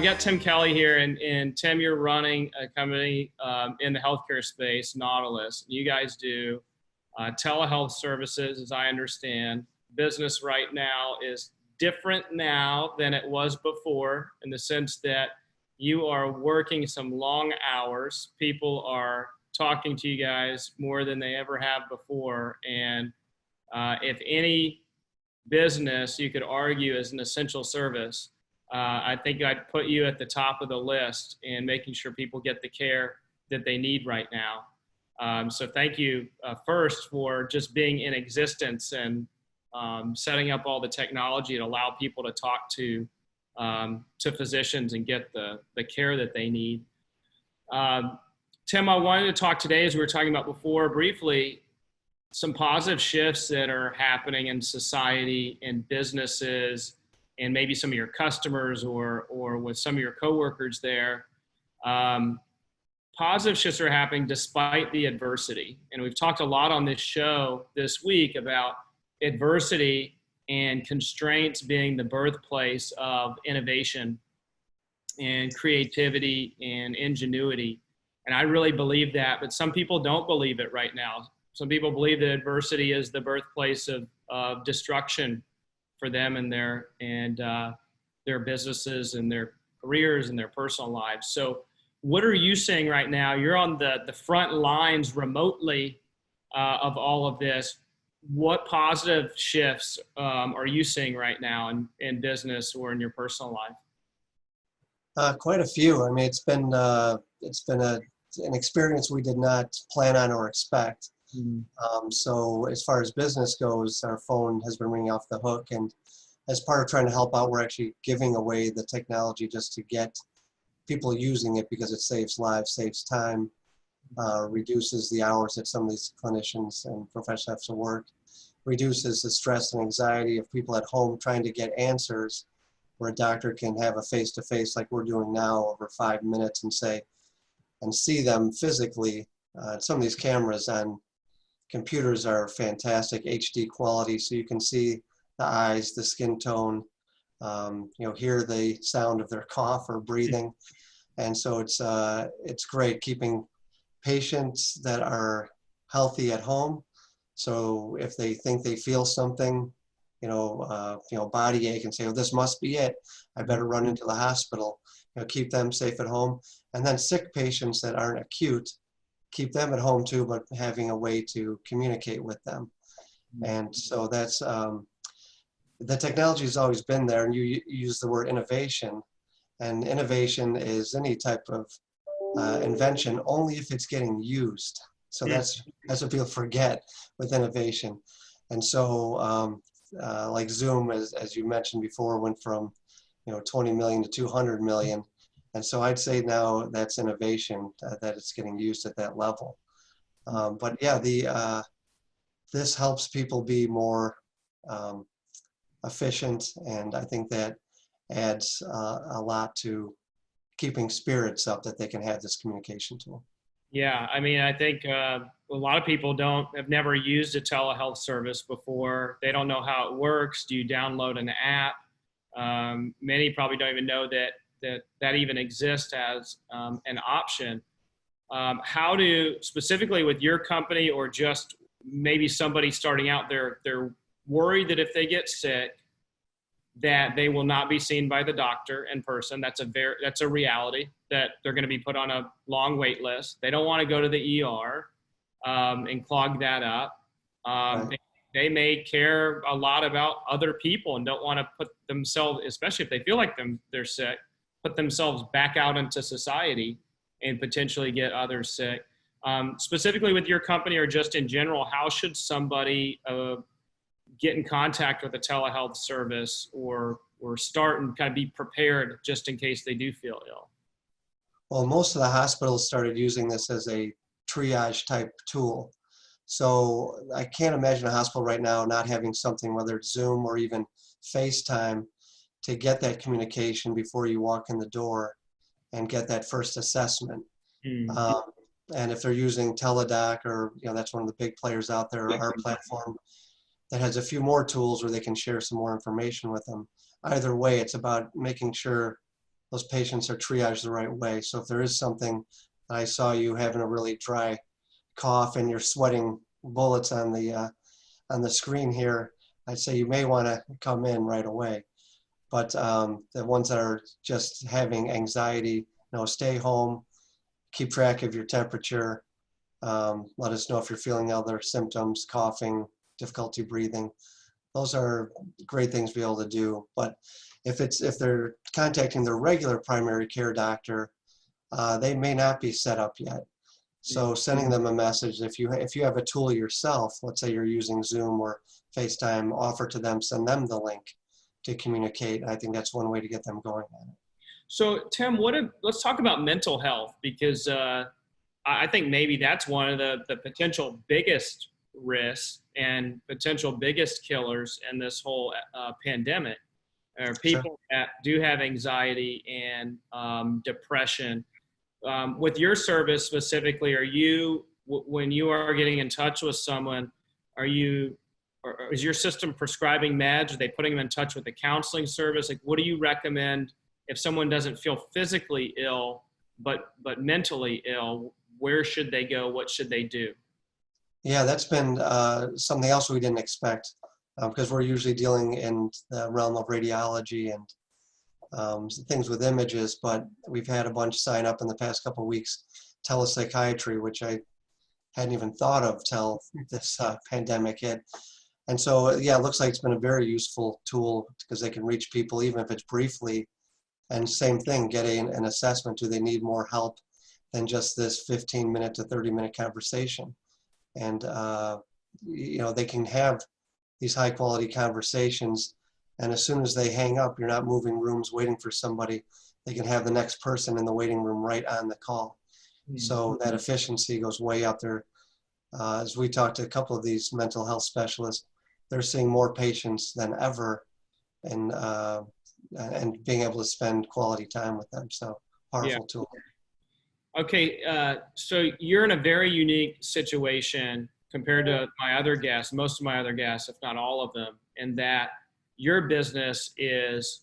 I've got Tim Kelley here, and Tim, you're running a company in the healthcare space, Nautilus. You guys do telehealth services, as I understand. Business right now is different now than it was before, in the sense that you are working some long hours. People are talking to you guys more than they ever have before, and if any business you could argue is an essential service, I think I'd put you at the top of the list in making sure people get the care that they need right now. So thank you first for just being in existence and setting up all the technology to allow people to talk to physicians and get the care that they need. Tim, I wanted to talk today, as we were talking about before briefly, some positive shifts that are happening in society and businesses, and maybe some of your customers or with some of your coworkers there. Positive shifts are happening despite the adversity. And we've talked a lot on this show this week about adversity and constraints being the birthplace of innovation and creativity and ingenuity. And I really believe that, but some people don't believe it right now. Some people believe that adversity is the birthplace of destruction for them and their businesses and their careers and their personal lives. So what are you seeing right now? You're on the front lines remotely of all of this. What positive shifts are you seeing right now in business or in your personal life? Quite a few. I mean, it's been an experience we did not plan on or expect. So as far as business goes, our phone has been ringing off the hook, and as part of trying to help out, we're actually giving away the technology just to get people using it, because it saves lives, saves time, reduces the hours that some of these clinicians and professionals have to work, reduces the stress and anxiety of people at home trying to get answers, where a doctor can have a face-to-face like we're doing now over 5 minutes and see them physically. Some of these cameras on computers are fantastic, HD quality, so you can see the eyes, the skin tone, hear the sound of their cough or breathing. And so it's great keeping patients that are healthy at home. So if they think they feel something, body ache, and say, oh, this must be it, I better run into the hospital, keep them safe at home. And then sick patients that aren't acute, keep them at home too, but having a way to communicate with them. And so that's, the technology has always been there, and you use the word innovation. And innovation is any type of invention only if it's getting used. So that's what people forget with innovation. And so like Zoom, as you mentioned before, went from 20 million to 200 million. And so I'd say now that's innovation, that it's getting used at that level. But yeah, this helps people be more efficient, and I think that adds a lot to keeping spirits up, that they can have this communication tool. Yeah, I mean, I think a lot of people have never used a telehealth service before. They don't know how it works. Do you download an app? Many probably don't even know that even exists as an option. How do, specifically with your company, or just maybe somebody starting out, they're worried that if they get sick, that they will not be seen by the doctor in person. That's a reality, that they're going to be put on a long wait list. They don't want to go to the ER and clog that up. Right. They may care a lot about other people and don't want to put themselves, especially if they feel like they're sick, put themselves back out into society and potentially get others sick. Specifically with your company, or just in general, how should somebody get in contact with a telehealth service, or start and kind of be prepared just in case they do feel ill? Well, most of the hospitals started using this as a triage type tool. So I can't imagine a hospital right now not having something, whether it's Zoom or even FaceTime, to get that communication before you walk in the door and get that first assessment. And if they're using Teledoc, or that's one of the big players out there, our platform that has a few more tools where they can share some more information with them. Either way, it's about making sure those patients are triaged the right way. So if there is something, I saw you having a really dry cough and you're sweating bullets on the screen here, I'd say you may want to come in right away. But the ones that are just having anxiety, stay home, keep track of your temperature. Let us know if you're feeling other symptoms, coughing, difficulty breathing. Those are great things to be able to do. But if they're contacting their regular primary care doctor, they may not be set up yet. So sending them a message, if you have a tool yourself, let's say you're using Zoom or FaceTime, offer to them, send them the link to communicate. I think that's one way to get them going on it. So Tim, let's talk about mental health, because I think maybe that's one of the potential biggest risks and potential biggest killers in this whole pandemic are people that do have anxiety and depression. With your service specifically, when you are getting in touch with someone, or is your system prescribing meds? Are they putting them in touch with the counseling service? Like, what do you recommend if someone doesn't feel physically ill, but mentally ill? Where should they go? What should they do? Yeah, that's been something else we didn't expect, because we're usually dealing in the realm of radiology and things with images, but we've had a bunch sign up in the past couple of weeks, telepsychiatry, which I hadn't even thought of till this pandemic hit. And so, yeah, it looks like it's been a very useful tool because they can reach people, even if it's briefly. And same thing, get an assessment. Do they need more help than just this 15-minute to 30-minute conversation? And, they can have these high-quality conversations. And as soon as they hang up, you're not moving rooms waiting for somebody. They can have the next person in the waiting room right on the call. Mm-hmm. So that efficiency goes way up there. As we talked to a couple of these mental health specialists, they're seeing more patients than ever, and being able to spend quality time with them. So powerful tool. Okay, so you're in a very unique situation compared to my other guests, most of my other guests, if not all of them, in that your business is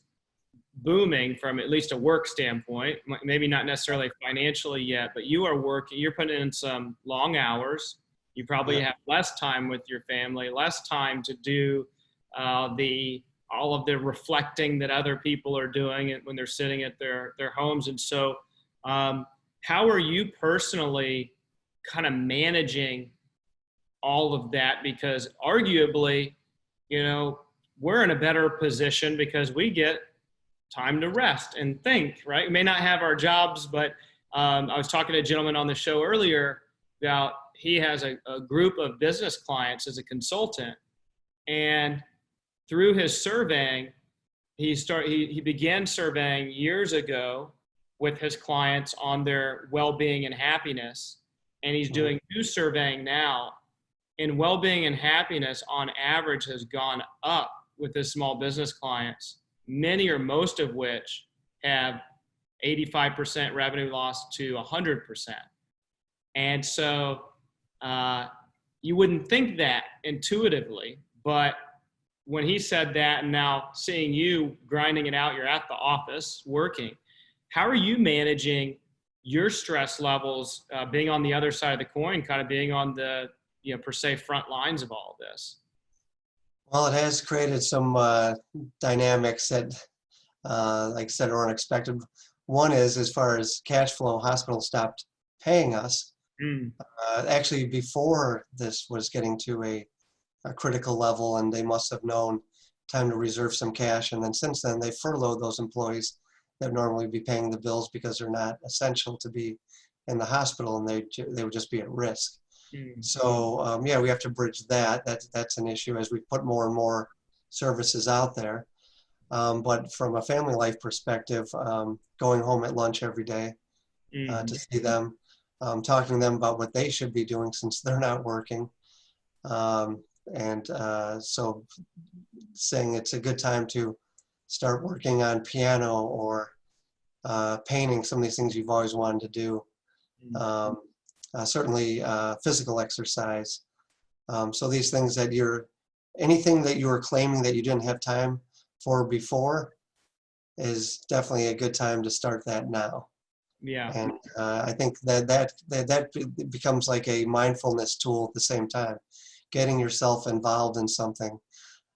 booming from at least a work standpoint, maybe not necessarily financially yet, but you are working, you're putting in some long hours. You probably have less time with your family, less time to do all of the reflecting that other people are doing when they're sitting at their homes. And so how are you personally kind of managing all of that? Because arguably, we're in a better position because we get time to rest and think, right? We may not have our jobs, but I was talking to a gentleman on the show earlier about he has a group of business clients as a consultant, and through his surveying, he began surveying years ago with his clients on their well-being and happiness, and he's doing new surveying now. And well-being and happiness on average has gone up with his small business clients, many or most of which have 85% revenue loss to 100%. And so you wouldn't think that intuitively, but when he said that, and now seeing you grinding it out, you're at the office working, how are you managing your stress levels, being on the other side of the coin, kind of being on the, per se, front lines of all of this? Well, it has created some dynamics that, like I said, are unexpected. One is, as far as cash flow, hospitals stopped paying us. Actually, before this was getting to a critical level, and they must have known time to reserve some cash. And then since then, they furloughed those employees that normally be paying the bills because they're not essential to be in the hospital, and they would just be at risk. So we have to bridge that. That's an issue as we put more and more services out there. But from a family life perspective, going home at lunch every day to see them, talking to them about what they should be doing since they're not working. So saying it's a good time to start working on piano or painting, some of these things you've always wanted to do. Certainly physical exercise. So these things that anything that you were claiming that you didn't have time for before, is definitely a good time to start that now. Yeah. And I think that becomes like a mindfulness tool at the same time, getting yourself involved in something.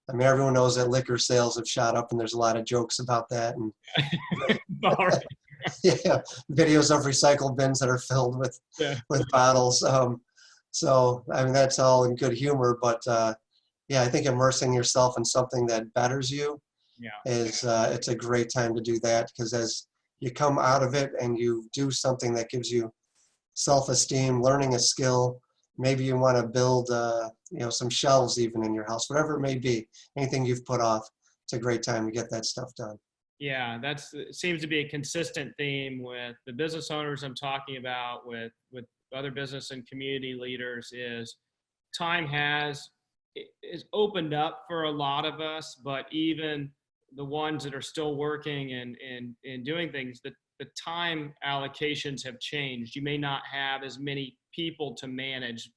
I mean, everyone knows that liquor sales have shot up, and there's a lot of jokes about that, and All right. yeah, videos of recycle bins that are filled Yeah. with bottles. So I mean, that's all in good humor, but yeah, I think immersing yourself in something that betters you Yeah. is it's a great time to do that, because as you come out of it and you do something that gives you self-esteem, learning a skill, maybe you want to build some shelves even in your house, whatever it may be, anything you've put off, it's a great time to get that stuff done. Yeah, it seems to be a consistent theme with the business owners I'm talking about, with other business and community leaders, is time is opened up for a lot of us, but even the ones that are still working and doing things, the time allocations have changed. You may not have as many people to manage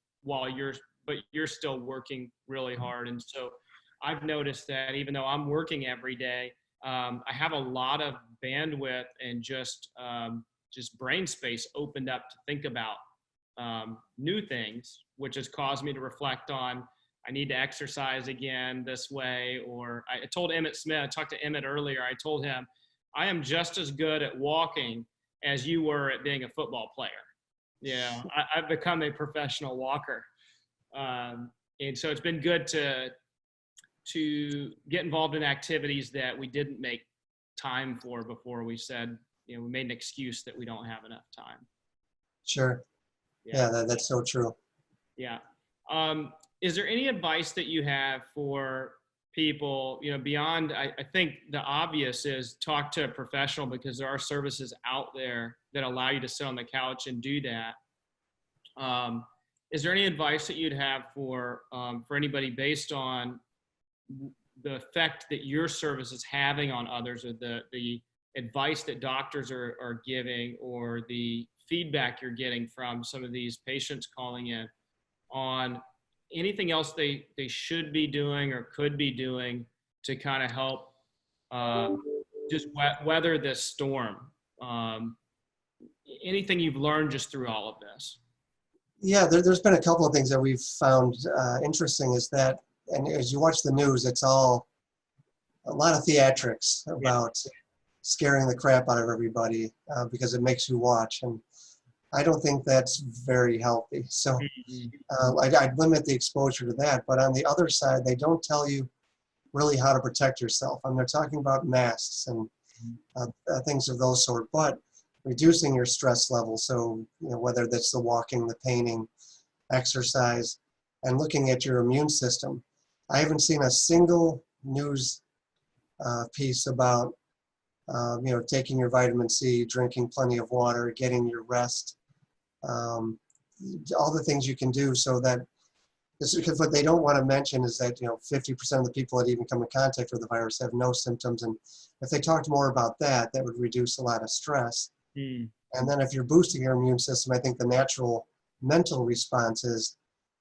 but you're still working really hard. And so I've noticed that even though I'm working every day, I have a lot of bandwidth and just brain space opened up to think about new things, which has caused me to reflect on, I need to exercise again this way. Or I told Emmett Smith, I talked to Emmett earlier, I told him, I am just as good at walking as you were at being a football player. Yeah, I've become a professional walker. And so it's been good to get involved in activities that we didn't make time for before. We said, we made an excuse that we don't have enough time. Sure. Yeah, that's so true. Yeah. Is there any advice that you have for people, beyond, I think the obvious is talk to a professional, because there are services out there that allow you to sit on the couch and do that. Is there any advice that you'd have for anybody based on the effect that your service is having on others, or the advice that doctors are giving, or the feedback you're getting from some of these patients calling in, on anything else they should be doing or could be doing to kind of help just weather this storm? Anything you've learned just through all of this? Yeah, there's been a couple of things that we've found interesting, is that, and as you watch the news, it's all a lot of theatrics about scaring the crap out of everybody because it makes you watch. And I don't think that's very healthy. So I'd limit the exposure to that. But on the other side, they don't tell you really how to protect yourself. I mean, they're talking about masks and things of those sort, but reducing your stress level. So, whether that's the walking, the painting, exercise, and looking at your immune system. I haven't seen a single news piece about, taking your vitamin C, drinking plenty of water, getting your rest, all the things you can do, so that, because what they don't want to mention is that 50% of the people that even come in contact with the virus have no symptoms, and if they talked more about that, that would reduce a lot of stress. And then if you're boosting your immune system, I think the natural mental response is,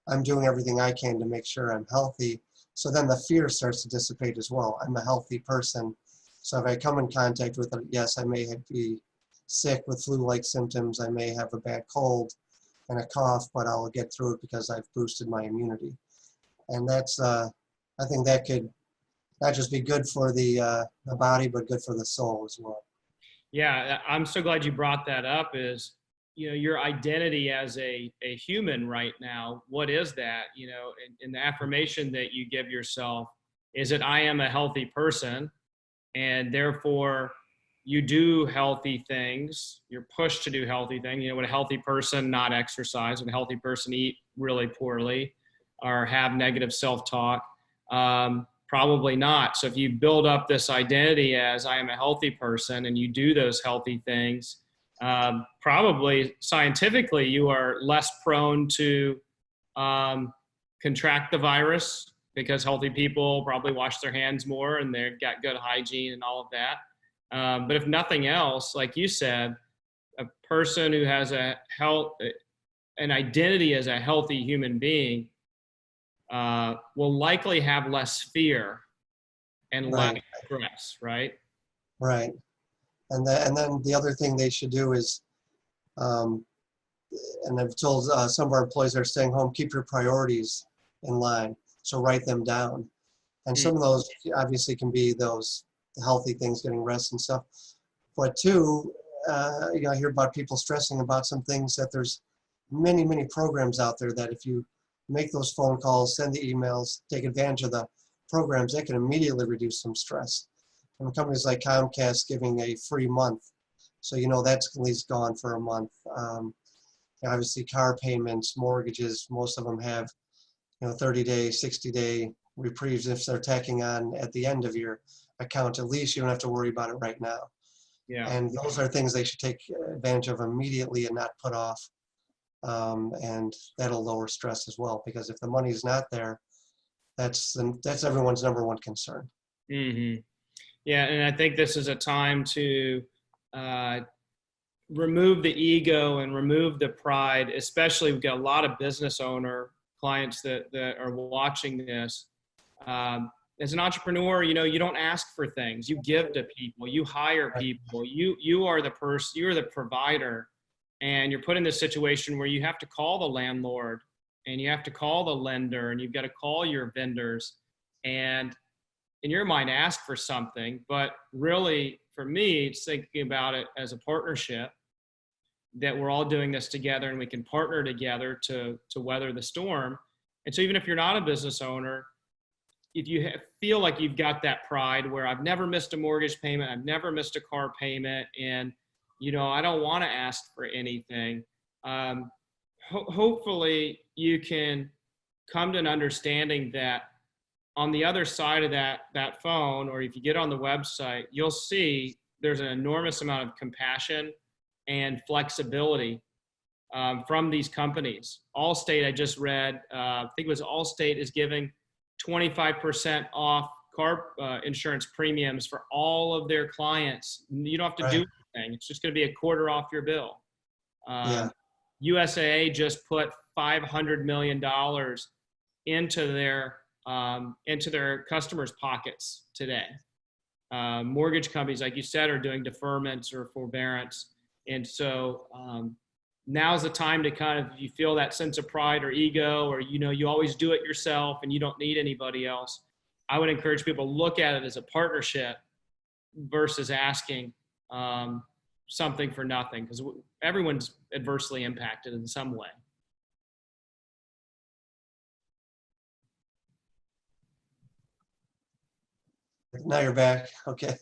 I'm doing everything I can to make sure I'm healthy. So then the fear starts to dissipate as well. I'm a healthy person. So if I come in contact with it, yes, I may be sick with flu-like symptoms. I may have a bad cold and a cough, but I'll get through it because I've boosted my immunity. And that's, I think that could not just be good for the body, but good for the soul as well. Yeah, I'm so glad you brought that up. Is, your identity as a human right now, what is that? And the affirmation that you give yourself is that I am a healthy person, and therefore you do healthy things. You're pushed to do healthy things. Would a healthy person not exercise? Would a healthy person eat really poorly or have negative self-talk? Probably not. So if you build up this identity as I am a healthy person, and you do those healthy things, probably scientifically you are less prone to contract the virus, because healthy people probably wash their hands more and they've got good hygiene and all of that. But if nothing else, like you said, a person who has an identity as a healthy human being will likely have less fear and less stress, right? Right. And then the other thing they should do is, um, and I've told some of our employees that are staying home, keep your priorities in line. So write them down. And Mm. some of those obviously can be those healthy things, getting rest and stuff. But two, I hear about people stressing about some things that there's many, many programs out there that if you make those phone calls, send the emails, take advantage of the programs, that can immediately reduce some stress. And companies like Comcast giving a free month. So, that's at least gone for a month. Obviously, car payments, mortgages, most of them have, 30-day, 60-day reprieves if they're tacking on at the end of your account. At least you don't have to worry about it right now. Yeah. And those are things they should take advantage of immediately and not put off. And that'll lower stress as well, because if the money's not there, that's everyone's number one concern. Mm-hmm. Yeah, and I think this is a time to remove the ego and remove the pride, especially we've got a lot of business owner clients that are watching this. As an entrepreneur, you don't ask for things. You give to people, you hire people, you are the person, you're the provider, and you're put in this situation where you have to call the landlord and you have to call the lender and you've got to call your vendors and in your mind ask for something. But really, for me, it's thinking about it as a partnership, that we're all doing this together and we can partner together to weather the storm. And so even if you're not a business owner, if you feel like you've got that pride where I've never missed a mortgage payment, I've never missed a car payment, and I don't want to ask for anything, hopefully you can come to an understanding that on the other side of that phone, or if you get on the website, you'll see there's an enormous amount of compassion and flexibility from these companies. Allstate, I just read, I think it was Allstate is giving 25% off car insurance premiums for all of their clients. You don't have to do anything. It's just going to be a quarter off your bill. USAA just put $500 million into their customers' pockets today. Mortgage companies, like you said, are doing deferments or forbearance. And so now's the time to kind of, if you feel that sense of pride or ego, or, you always do it yourself and you don't need anybody else, I would encourage people to look at it as a partnership versus asking something for nothing, because everyone's adversely impacted in some way. Now you're back. Okay.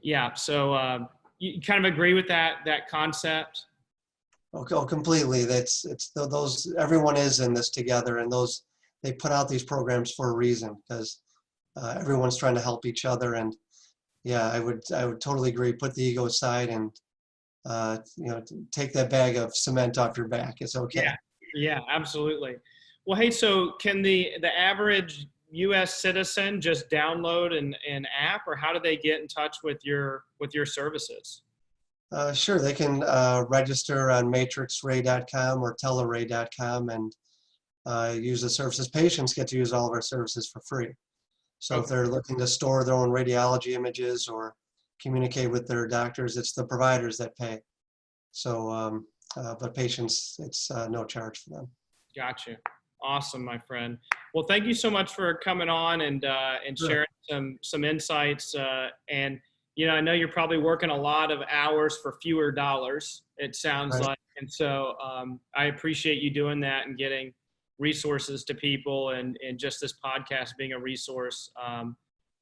Yeah. So you kind of agree with that concept? Oh, completely. It's those, everyone is in this together, and they put out these programs for a reason, because everyone's trying to help each other. And yeah, I would totally agree. Put the ego aside and take that bag of cement off your back. It's okay. Yeah, absolutely. Well, hey, so can the average U.S. citizen just download an app, or how do they get in touch with your services? Sure, they can register on matrixray.com or teleray.com and use the services. Patients get to use all of our services for free. So if they're looking to store their own radiology images or communicate with their doctors, it's the providers that pay. So, but patients, it's no charge for them. Gotcha. Awesome, my friend. Well, thank you so much for coming on and sharing some insights. And I know you're probably working a lot of hours for fewer dollars, it sounds like. And so I appreciate you doing that and getting resources to people, and just this podcast being a resource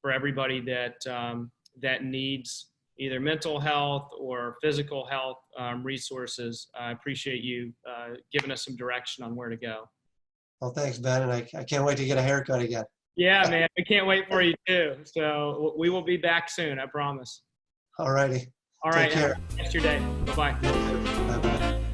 for everybody that needs either mental health or physical health resources. I appreciate you giving us some direction on where to go. Well, thanks, Ben, and I can't wait to get a haircut again. Yeah, man, I can't wait for you too. So we will be back soon, I promise. All righty. All right. Take care. Have a good rest of your day. Bye-bye. Bye-bye.